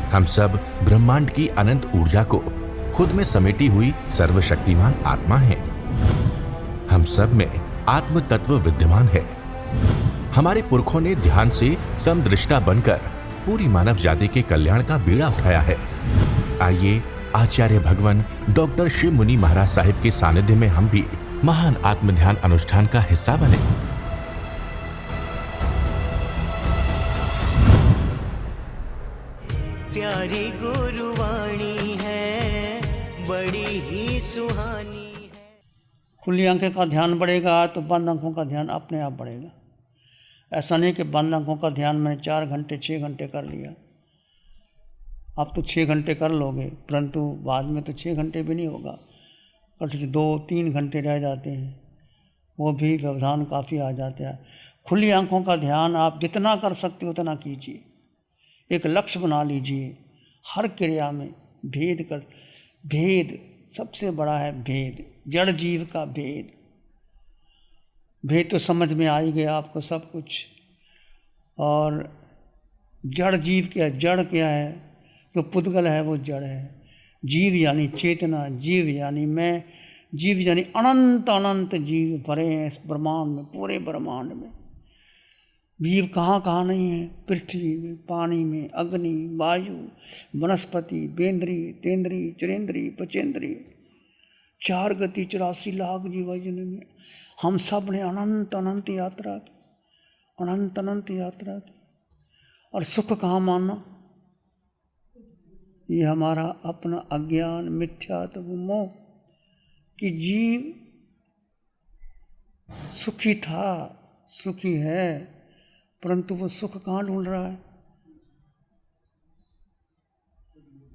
हम सब ब्रह्मांड की अनंत ऊर्जा को खुद में समेटी हुई सर्वशक्तिमान आत्मा हैं। हम सब में आत्म तत्व विद्यमान है। हमारे पुरखों ने ध्यान से समदृष्टा बनकर पूरी मानव जाति के कल्याण का बीड़ा उठाया है। आइए आचार्य भगवान डॉक्टर शिव मुनि महाराज साहिब के सानिध्य में हम भी महान आत्म ध्यान अनुष्ठान का हिस्सा बने। प्यारी गुरुवाणी है, बड़ी ही सुहानी है। खुली आंखें का ध्यान बढ़ेगा तो बंद आंखों का ध्यान अपने आप बढ़ेगा। ऐसा नहीं कि बंद आंखों का ध्यान मैंने 4 घंटे 6 घंटे कर लिया, आप तो 6 घंटे कर लोगे, परंतु बाद में तो 6 घंटे भी नहीं होगा, कभी 2-3 घंटे रह जाते हैं, वो भी व्यवधान काफ़ी आ जाता है। खुली आंखों का ध्यान आप जितना कर सकते हो उतना कीजिए। एक लक्ष्य बना लीजिए, हर क्रिया में भेद सबसे बड़ा है। भेद, जड़ जीव का भेद तो समझ में आ ही गया आपको सब कुछ। और जड़ जीव क्या है? जड़ क्या है? जो पुद्गल है वो जड़ है। जीव यानी चेतना, जीव यानी मैं, जीव यानी अनंत अनंत जीव भरे हैं इस ब्रह्मांड में, पूरे ब्रह्मांड में। जीव कहाँ कहाँ नहीं है? पृथ्वी में, पानी में, अग्नि, वायु, वनस्पति, बेंद्री, तेंद्री, चरेंद्री, पचेंद्री, 4 गति 84 लाख जीवाजन में हम सब ने अनंत अनंत यात्रा की, अनंत अनंत यात्रा की। और सुख कहाँ मानना? ये हमारा अपना अज्ञान, मिथ्यात्व, मोह कि जीव सुखी था, सुखी है, परंतु वो सुख कहाँ ढूंढ रहा है?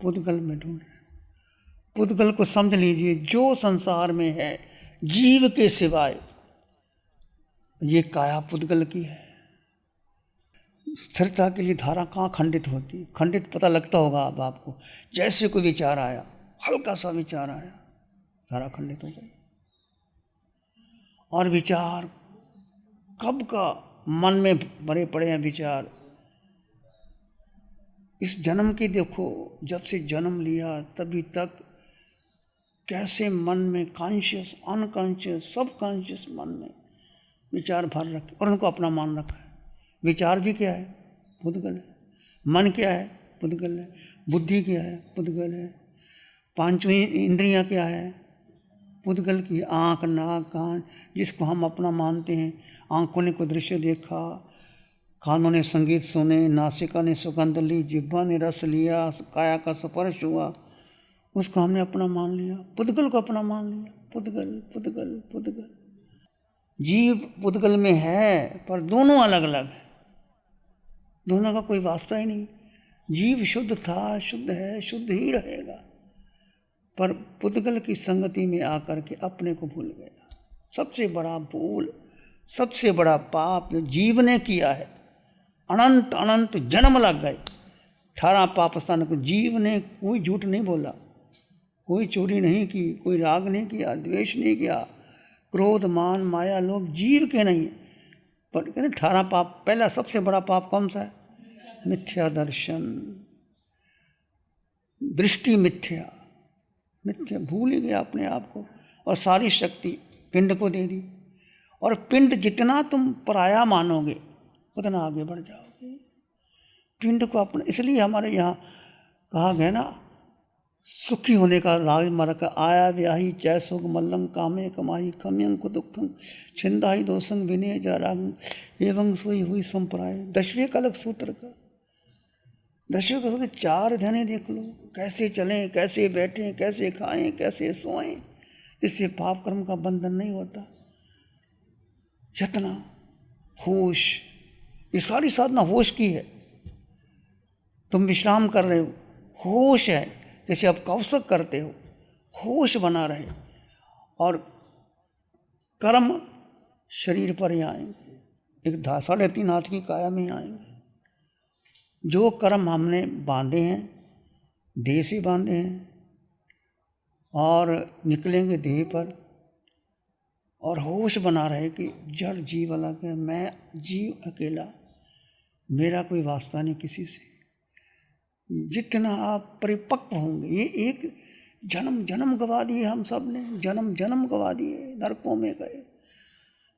पुद्गल में ढूंढ रहा है। पुद्गल को समझ लीजिए, जो संसार में है जीव के सिवाय, ये काया पुद्गल की है। स्थिरता के लिए धारा कहाँ खंडित होती? खंडित पता लगता होगा अब आपको। जैसे कोई विचार आया, हल्का सा विचार आया, धारा खंडित हो गई। और विचार कब का मन में भरे पड़े हैं विचार। इस जन्म की देखो, जब से जन्म लिया तभी तक कैसे मन में कॉन्शियस, अनकॉन्शियस, सब कॉन्शियस मन में विचार भर रखे और उनको अपना मान रखा है। विचार भी क्या है? पुद्गल है। मन क्या है? पुद्गल है। बुद्धि क्या है? पुद्गल है। 5 इंद्रियां क्या है? पुद्गल की। आँख, नाक, कान, जिसको हम अपना मानते हैं। आँखों ने कोई दृश्य देखा, कानों ने संगीत सुने, नासिका ने सुगंध ली, जिह्वा ने रस लिया, काया का स्पर्श हुआ, उसको हमने अपना मान लिया, पुद्गल को अपना मान लिया। पुद्गल पुद्गल पुद्गल। जीव पुद्गल में है, पर दोनों अलग अलग है, दोनों का कोई वास्ता ही नहीं। जीव शुद्ध था, शुद्ध है, शुद्ध ही रहेगा, पर पुद्गल की संगति में आकर के अपने को भूल गया। सबसे बड़ा भूल, सबसे बड़ा पाप जो जीव ने किया है, अनंत अनंत जन्म लग गए 18 पाप स्थान को। जीव ने कोई झूठ नहीं बोला, कोई चोरी नहीं की, कोई राग नहीं किया, द्वेष नहीं किया, क्रोध, मान, माया, लोभ जीव के नहीं है। पर कहते 18 पाप, पहला सबसे बड़ा पाप कौन सा है? मिथ्या दर्शन, दृष्टि मिथ्या, मिथ्या भूल ही गया अपने आप को, और सारी शक्ति पिंड को दे दी। और पिंड जितना तुम पराया मानोगे उतना आगे बढ़ जाओगे। पिंड को अपने, इसलिए हमारे यहाँ कहा गया ना, सुखी होने का राग मरक आया व्याही चैसुग मल्लंग कामे कमाही कम्यंग को दुखंग छिंदाही दोषंग विनय जा राग एवं सोई हुई संप्राय। 10वें कलक सूत्र का 10वें कलक 4 ध्यान देख लो, कैसे चलें, कैसे बैठें, कैसे खाएं, कैसे सोएं, इससे पाप कर्म का बंधन नहीं होता। यत्ना, होश, ये सारी साधना होश की है। तुम विश्राम कर रहे हो, होश है। जैसे आप कौशक करते हो, होश बना रहे, और कर्म शरीर पर ही आएंगे, एक 3.5 हाथ की काया में ही आएंगे। जो कर्म हमने बांधे हैं, देह से बांधे हैं, और निकलेंगे देह पर, और होश बना रहे कि जड़ जीव अलग है, मैं जीव अकेला, मेरा कोई वास्ता नहीं किसी से। जितना आप परिपक्व होंगे, ये एक जन्म जन्म गवा दिए हम सब ने, जन्म जन्म गवा दिए, नरकों में गए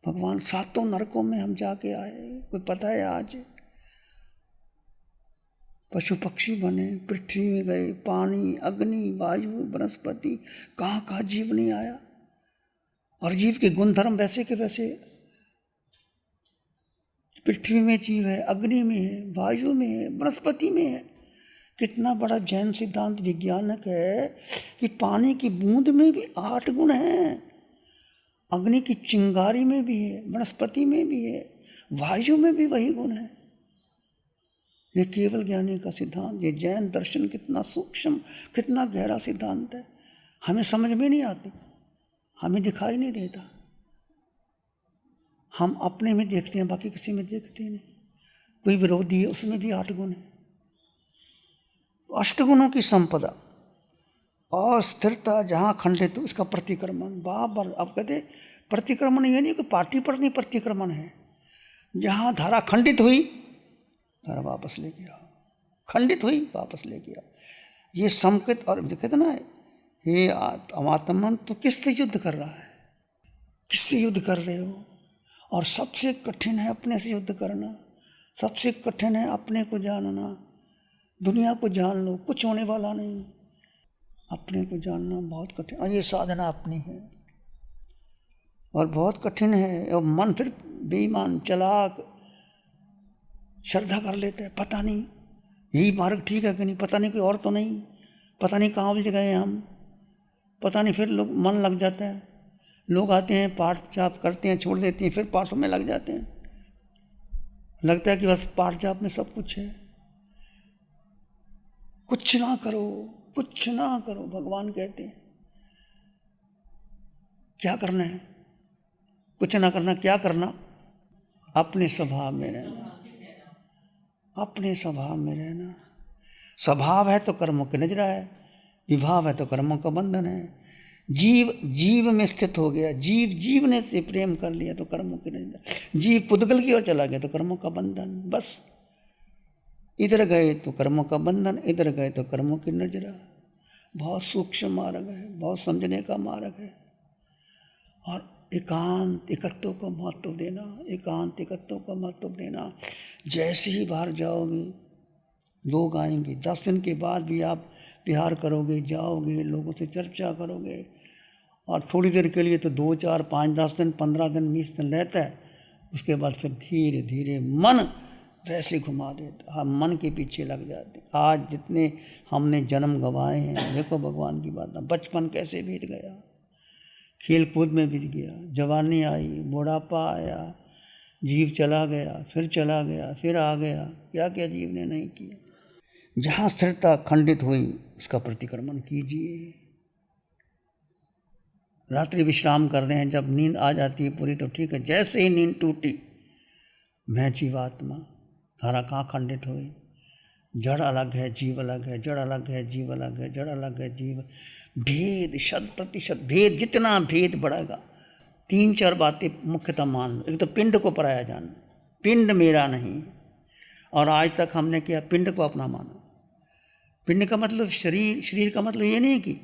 भगवान, 7 नरकों में हम जाके आए, कोई पता है आज? पशु पक्षी बने, पृथ्वी में गए, पानी, अग्नि, वायु, वनस्पति, कहाँ कहाँ जीव नहीं आया। और जीव के गुणधर्म वैसे के वैसे, पृथ्वी में जीव है, अग्नि में है, वायु में है, वनस्पति में है। कितना बड़ा जैन सिद्धांत वैज्ञानिक है कि पानी की बूंद में भी 8 गुण हैं, अग्नि की चिंगारी में भी है, वनस्पति में भी है, वायु में भी वही गुण है। ये केवल ज्ञानी का सिद्धांत, ये जैन दर्शन कितना सूक्ष्म, कितना गहरा सिद्धांत है, हमें समझ में नहीं आती, हमें दिखाई नहीं देता। हम अपने में देखते हैं, बाकी किसी में देखते नहीं। कोई विरोधी है, उसमें भी 8 गुण है। अष्टगुणों की संपदा, अस्थिरता जहाँ खंडित, उसका प्रतिक्रमण बार। अब कहते प्रतिक्रमण ये नहीं कि पार्टी पर नहीं, प्रतिक्रमण है जहाँ धारा खंडित हुई, धारा वापस लेके आओ, खंडित हुई वापस लेके आओ। ये संकेत। और कहते ना, ये आत्मन तो किससे युद्ध कर रहा है, किससे युद्ध कर रहे हो? और सबसे कठिन है अपने से युद्ध करना, सबसे कठिन है अपने को जानना। दुनिया को जान लो, कुछ होने वाला नहीं, अपने को जानना बहुत कठिन। और ये साधना अपनी है और बहुत कठिन है। और मन फिर बेईमान, चालाक, श्रद्धा कर लेते हैं, पता नहीं यही मार्ग ठीक है कि नहीं, पता नहीं कोई और तो नहीं, पता नहीं कहाँ उलझ गए हम, पता नहीं। फिर लोग मन लग जाता है, लोग आते हैं पाठ जाप करते हैं, छोड़ देते हैं, फिर पाठों में लग जाते हैं, लगता है कि बस पाठ जाप में सब कुछ है। कुछ ना करो, कुछ ना करो, भगवान कहते हैं। क्या करना है? कुछ ना करना, क्या करना? अपने स्वभाव में रहना, अपने स्वभाव में रहना। स्वभाव है तो कर्मों की नजरा है, विभाव है तो कर्मों का बंधन है। जीव जीव में स्थित हो गया, जीव जीव ने से प्रेम कर लिया तो कर्मों की नजरा। जीव पुद्गल की ओर चला गया तो कर्मों का बंधन। बस इधर गए तो कर्मों का बंधन, इधर गए तो कर्मों की नजरा। बहुत सूक्ष्म मार्ग है, बहुत समझने का मार्ग है। और एकांत एकत्व को महत्व देना, एकांत एकत्व को महत्व देना। जैसे ही बाहर जाओगे, लोग आएंगे, 10 दिन के बाद भी आप विहार करोगे, जाओगे, लोगों से चर्चा करोगे, और थोड़ी देर के लिए तो 2, 4, 5, 10 दिन, 15 दिन, 20 दिन रहता है। उसके बाद फिर धीरे धीरे मन वैसे घुमा देता, हम मन के पीछे लग जाते। आज जितने हमने जन्म गंवाए हैं, देखो भगवान की बात, बचपन कैसे बीत गया, खेल कूद में बीत गया, जवानी आई, बुढ़ापा आया, जीव चला गया, फिर चला गया, फिर आ गया, क्या क्या जीव ने नहीं किया। जहाँ स्थिरता खंडित हुई, उसका प्रतिक्रमण कीजिए। रात्रि विश्राम कर रहे हैं, जब नींद आ जाती है पूरी तो ठीक है, जैसे ही नींद टूटी, मैं जीवात्मा, धारा कहाँ खंडित हुई। जड़ अलग है, जीव अलग है, जड़ अलग है, जीव अलग है, जड़ अलग है, जीव। भेद, 100% भेद। जितना भेद बढ़ेगा, 3-4 बातें मुख्यतः मान लो। एक तो पिंड को पराया जाना, पिंड मेरा नहीं। और आज तक हमने किया, पिंड को अपना माना। पिंड का मतलब शरीर, शरीर का मतलब ये नहीं कि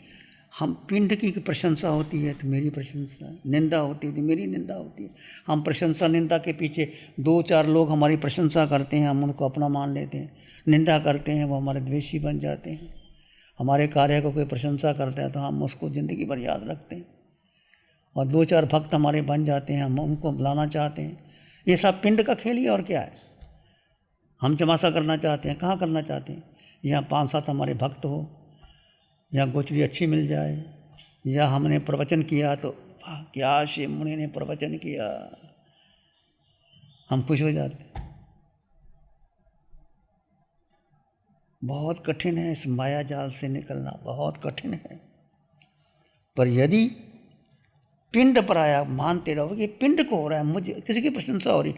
हम पिंड की प्रशंसा होती है तो मेरी प्रशंसा, निंदा होती है तो मेरी निंदा होती है। हम प्रशंसा निंदा के पीछे 2-4 लोग हमारी प्रशंसा करते हैं, हम उनको अपना मान लेते हैं। निंदा करते हैं, वो हमारे द्वेषी बन जाते हैं। हमारे कार्य को कोई प्रशंसा करता है तो हम उसको ज़िंदगी भर याद रखते हैं। और 2-4 भक्त हमारे बन जाते हैं, हम उनको बुलाना चाहते हैं। ये सब पिंड का खेल ही, और क्या है। हम तमाशा करना चाहते हैं, कहाँ करना चाहते हैं? यहाँ 5-7 हमारे भक्त हो, या गोचरी अच्छी मिल जाए, या हमने प्रवचन किया तो वाह क्या शिव मुनि ने प्रवचन किया, हम खुश हो जाते। बहुत कठिन है इस माया जाल से निकलना, बहुत कठिन है। पर यदि पिंड पराया मानते रहो कि पिंड को हो रहा है, मुझे किसी की प्रशंसा हो रही,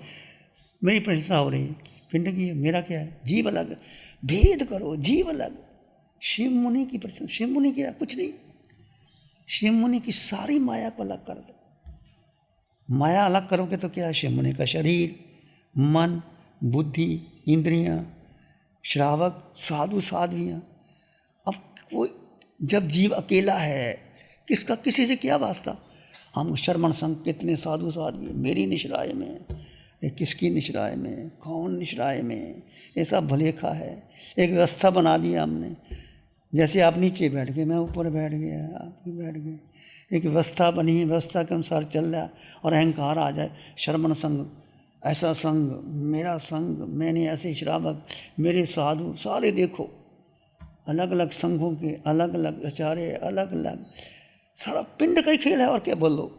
मेरी प्रशंसा हो रही, पिंड की है, मेरा क्या है, जीव अलग। भेद करो, जीव अलग। शिव मुनि की प्रशंसा, शिव मुनि क्या, कुछ नहीं। शिव मुनि की सारी माया को अलग कर दो। माया अलग करोगे तो क्या है? शिव मुनि का शरीर, मन, बुद्धि, इंद्रियां, श्रावक, साधु, साध्वियाँ। अब कोई जब जीव अकेला है, किसका किसी से क्या वास्ता। हम श्रवण संग कितने साधु साध्वी, मेरी निश्राय में, ये किसकी निश्राय में, कौन निश्राय में, ये सब भलेखा है। एक व्यवस्था बना दी हमने, जैसे आप नीचे बैठ गए, मैं ऊपर बैठ गया, आप भी बैठ गए, एक व्यवस्था बनी है, व्यवस्था के अनुसार चल रहा। और अहंकार आ जाए, श्रवण संग, ऐसा संग, मेरा संग, मैंने ऐसे श्रावक, मेरे साधु, सारे देखो अलग अलग संघों के, अलग अलग आचार्य, अलग अलग, सारा पिंड का ही खेल है। और क्या बोलो,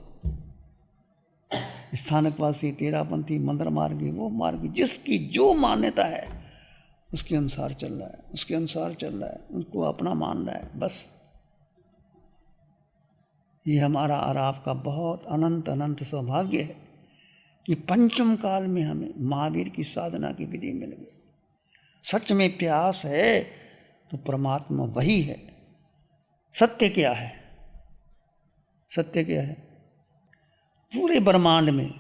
स्थानकवासी, तेरापंथी, मंत्र मार्गी, वो मार्गी, जिसकी जो मान्यता है उसके अनुसार चल रहा है, उसके अनुसार चल रहा है, उनको अपना मान रहा है। बस ये हमारा और आपका बहुत अनंत अनंत सौभाग्य है कि पंचम काल में हमें महावीर की साधना की विधि मिल गई। सच में प्यास है तो परमात्मा वही है। सत्य क्या है? सत्य क्या है? पूरे ब्रह्मांड में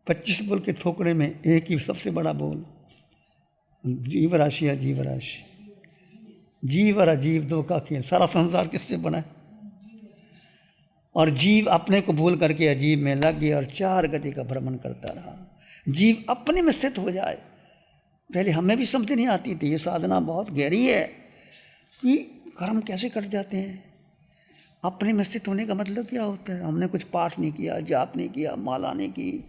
25 बोल के थोकड़े में एक ही सबसे बड़ा बोल, जीव राशि है, जीव राशि, जीव और अजीव दो का खेल। सारा संसार किससे बना है? और जीव अपने को भूल करके अजीब में लग गया और चार गति का भ्रमण करता रहा। जीव अपने में स्थित हो जाए। पहले हमें भी समझ नहीं आती थी, ये साधना बहुत गहरी है कि कर्म कैसे कट जाते हैं। अपने में स्थित होने का मतलब क्या होता है? हमने कुछ पाठ नहीं किया, जाप नहीं किया, माला नहीं की,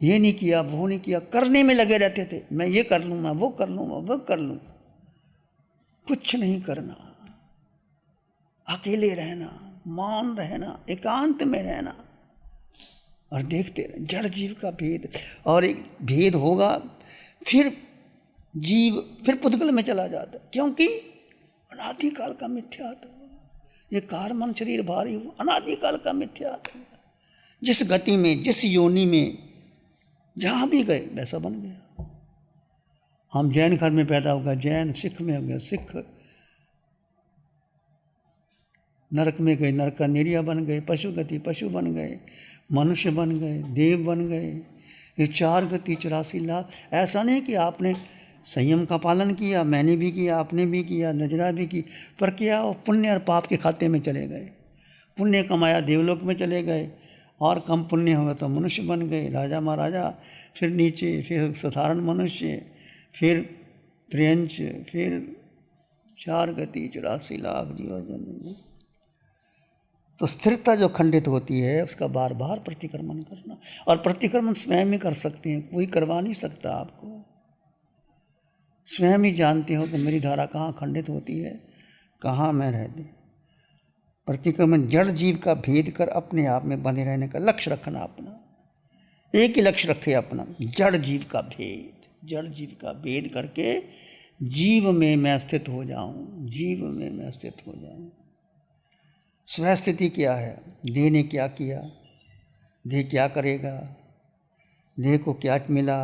ये नहीं किया, वो नहीं किया, करने में लगे रहते थे। मैं ये कर लूँ, मैं वो कर लूँ, मैं वो कर लूँ। कुछ नहीं करना, अकेले रहना, मौन रहना, एकांत में रहना और देखते रहना जड़ जीव का भेद। और एक भेद होगा, फिर जीव फिर पुद्गल में चला जाता है, क्योंकि अनादिकाल का मिथ्यात्व। ये कार मन शरीर भारी हो, अनादिकाल का मिथ्यात्व। जिस गति में, जिस योनि में जहाँ भी गए वैसा बन गया। हम जैन घर में पैदा हो गए, जैन, सिख में हो गया सिख, नरक में गए, नरक का निरिया बन गए, पशु गति पशु बन गए, मनुष्य बन गए, देव बन गए। ये चार गति 84 लाख। ऐसा नहीं कि आपने संयम का पालन किया, मैंने भी किया, आपने भी किया, नजरा भी की, पर क्या वो पुण्य और पाप के खाते में चले गए। पुण्य कमाया देवलोक में चले गए, और कम पुण्य हुआ तो मनुष्य बन गए, राजा महाराजा, फिर नीचे, फिर साधारण मनुष्य, फिर त्रियंच, फिर चार गति 84 लाख जीवन। तो स्थिरता जो खंडित होती है उसका बार बार प्रतिक्रमण करना, और प्रतिक्रमण स्वयं ही कर सकते हैं, कोई करवा नहीं सकता आपको। स्वयं ही जानते हो कि मेरी धारा कहाँ खंडित होती है, कहाँ मैं रहती। प्रतिक्रमण जड़ जीव का भेद कर अपने आप में बने रहने का लक्ष्य रखना अपना। एक ही लक्ष्य रखे अपना, जड़ जीव का भेद। जड़ जीव का भेद करके जीव में मैं स्थित हो जाऊं, जीव में मैं स्थित हो जाऊं। स्वस्थिति क्या है? देह ने क्या किया, देह क्या करेगा, देह को क्या मिला,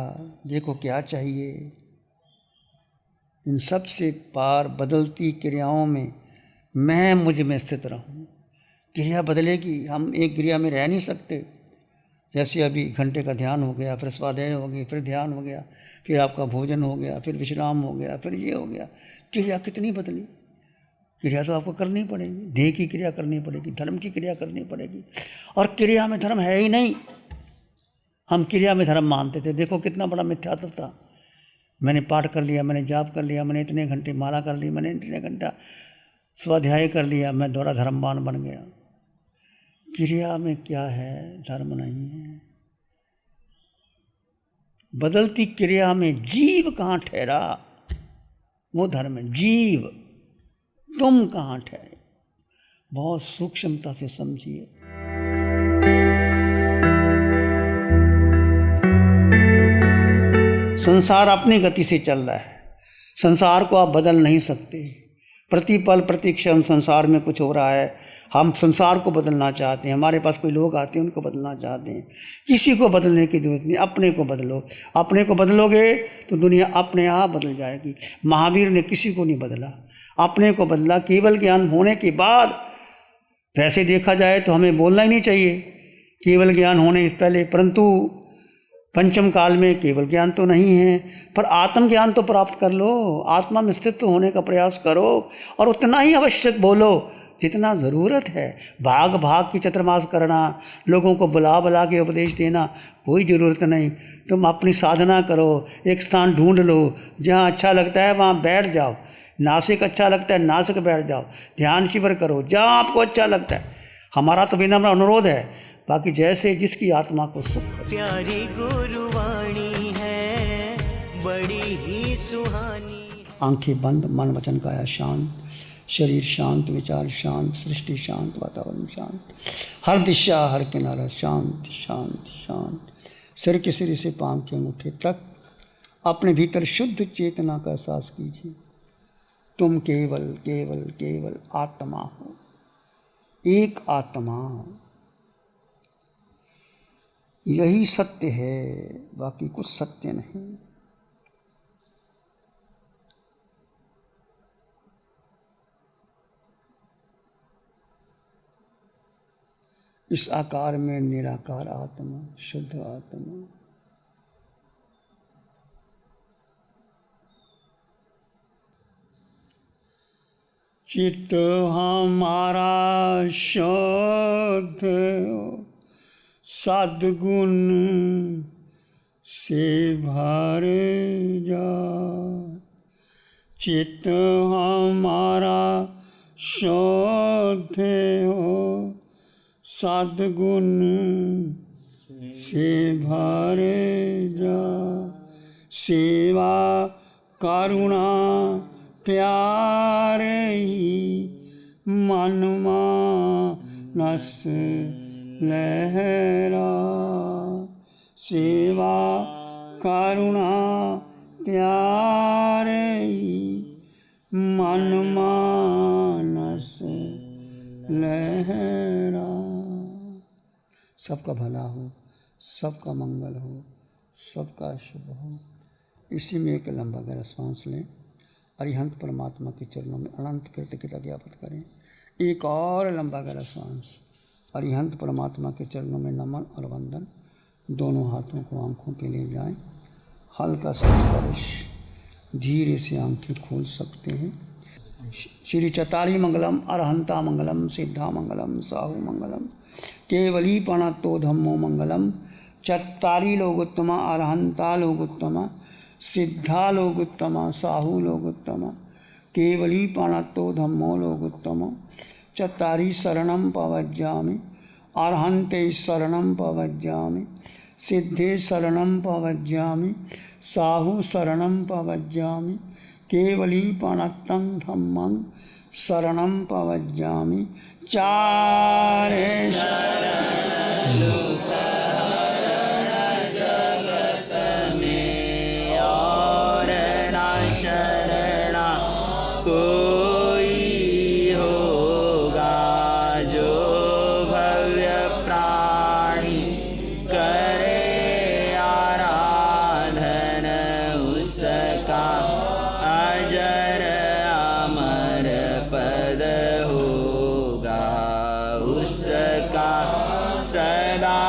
देह को क्या चाहिए। इन सब से पार बदलती क्रियाओं में मैं मुझ में स्थित रहूं। क्रिया बदलेगी, हम एक क्रिया में रह नहीं सकते। जैसे अभी घंटे का ध्यान हो गया, फिर स्वाध्याय हो गई, फिर ध्यान हो गया, फिर आपका भोजन हो गया, फिर विश्राम हो गया, फिर ये हो गया। क्रिया कितनी बदली? क्रिया तो आपको करनी पड़ेगी, देह की क्रिया करनी पड़ेगी, धर्म की क्रिया करनी पड़ेगी। और क्रिया में धर्म है ही नहीं। हम क्रिया में धर्म मानते थे, देखो कितना बड़ा मिथ्यात्व था। मैंने पाठ कर लिया, मैंने जाप कर लिया, मैंने इतने घंटे माला कर ली, मैंने इतने घंटा स्वाध्याय कर लिया, मैं दोहरा धर्मवान बन गया। क्रिया में क्या है? धर्म नहीं है। बदलती क्रिया में जीव कहाँ ठहरा, वो धर्म है। जीव, तुम कहाँ ठहरे, बहुत सूक्ष्मता से समझिए। संसार अपनी गति से चल रहा है, संसार को आप बदल नहीं सकते। प्रतिपल प्रतिक्षण संसार में कुछ हो रहा है, हम संसार को बदलना चाहते हैं। हमारे पास कोई लोग आते हैं, उनको बदलना चाहते हैं। किसी को बदलने की जरूरत नहीं, अपने को बदलो। अपने को बदलोगे तो दुनिया अपने आप बदल जाएगी। महावीर ने किसी को नहीं बदला, अपने को बदला। केवल ज्ञान होने के बाद, वैसे देखा जाए तो हमें बोलना ही नहीं चाहिए केवल ज्ञान होने से पहले, परंतु पंचम काल में केवल ज्ञान तो नहीं है, पर आत्मज्ञान तो प्राप्त कर लो। आत्मा में स्थित होने का प्रयास करो और उतना ही आवश्यक बोलो जितना ज़रूरत है। भाग भाग की चतुर्मास करना, लोगों को बुला बुला के उपदेश देना कोई ज़रूरत नहीं। तुम अपनी साधना करो, एक स्थान ढूंढ लो, जहाँ अच्छा लगता है वहाँ बैठ जाओ। नासिक अच्छा लगता है, नासिक बैठ जाओ। ध्यान शिविर करो, जहाँ आपको अच्छा लगता है। हमारा तो विनम्र अनुरोध है, बाकी जैसे जिसकी आत्मा को सुख। प्यारी गुरुवाणी है, बड़ी ही सुहानी। आंखें बंद, मन वचन काया शांत, शरीर शांत, विचार शांत, सृष्टि शांत, वातावरण शांत, हर दिशा हर किनारा शांत शांत शांत। सिर के सिरे से पांव के अंगूठे तक अपने भीतर शुद्ध चेतना का एहसास कीजिए। तुम केवल केवल केवल आत्मा हो, एक आत्मा। यही सत्य है, बाकी कुछ सत्य नहीं। इस आकार में निराकार आत्मा, शुद्ध आत्मा। चित्त हमारा शुद्ध हो, सद्गुण से भर जाए। चित्त हमारा शुद्ध हो, सद्गुण से भर जाए। सेवा करुणा प्यार ही मन मानस लहरा। सेवा करुणा प्यार ही मन मानस लहरा। सबका भला हो, सबका मंगल हो, सबका शुभ हो। इसी में एक लंबा गहरा सांस लें। अरिहंत परमात्मा के चरणों में अनंत कृतज्ञता ज्ञापित करें। एक और लंबा गहरा सांस। अरिहंत परमात्मा के चरणों में नमन और वंदन। दोनों हाथों को आंखों पे ले जाएं। हल्का सा स्पर्श, धीरे से आंखें खोल सकते हैं। श्री चतारी मंगलम, अरहंता मंगलम, सिद्धा मंगलम, साहू मंगलम, केवली प्रणतो धम्मो मंगलम। चत्तारी लोगोत्तमा, अरहंता लोगोत्तमा, सिद्धा लोगोत्तमा, साहू लोगोत्तमा, केवली प्रणतो धम्मो लोगोत्तमा। चत्तारी शरणं पवज्जामि, अरहंते शरणं पवज्जामि, सिद्धे शरणं पवज्जामि, साहू शरणं पवज्जामि, केवली प्रणतं धम्मं शरणं पवज्जामि। चारे शरणा कोई होगा, जो भव्य प्राणी करे आराधन, उसका अजर अमर पद होगा, उसका सदा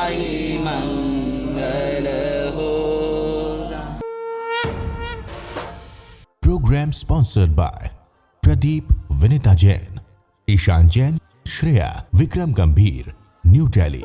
ही मंगल होगा। Program sponsored by Pradeep Vinita Jain, Ishan Jain, Shreya, Vikram Gambhir, New Delhi.